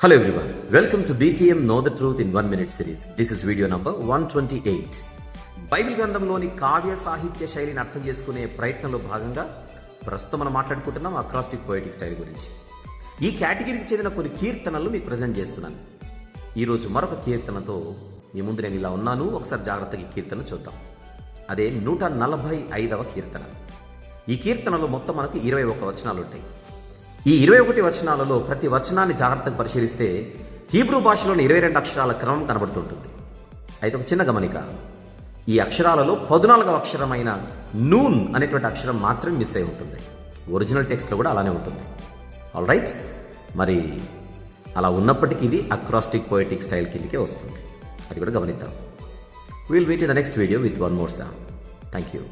Hello everyone, welcome to BTM Know the Truth in 1 Minute series. This is video number 128. Bible గ్రంథంలోని కావ్య సాహిత్య శైలిని అర్థం చేసుకునే ప్రయత్నంలో భాగంగా ప్రస్తుతం మనం మాట్లాడుకుంటున్నాం అక్రాస్టిక్ పోయిటిక్ స్టైల్ గురించి. ఈ కేటగిరీకి చెందిన కొన్ని కీర్తనలు మీకు ప్రజెంట్ చేస్తున్నాను. ఈరోజు మరొక కీర్తనతో మీ ముందు నేను ఇలా ఉన్నాను. ఒకసారి జాగ్రత్తగా ఈ కీర్తన చూద్దాం. అదే 145వ కీర్తన. ఈ కీర్తనలో మొత్తం మనకు 21 వచనాలు ఉంటాయి. ఈ 21 వచనాలలో ప్రతి వచనాన్ని జాగ్రత్తగా పరిశీలిస్తే హీబ్రూ భాషలోని 22 అక్షరాల క్రమం కనబడుతుంటుంది. అయితే ఒక చిన్న గమనిక, ఈ అక్షరాలలో 14వ అక్షరమైన నూన్ అనేటువంటి అక్షరం మాత్రమే మిస్ అయి ఉంటుంది. ఒరిజినల్ టెక్స్ట్లో కూడా అలానే ఉంటుంది. ఆల్ రైట్, మరి అలా ఉన్నప్పటికీ ఇది అక్రాస్టిక్ పోయిటిక్ స్టైల్ కిందకే వస్తుంది. అది కూడా గమనిద్దాం. Will meet in the next video with one more song. Thank you.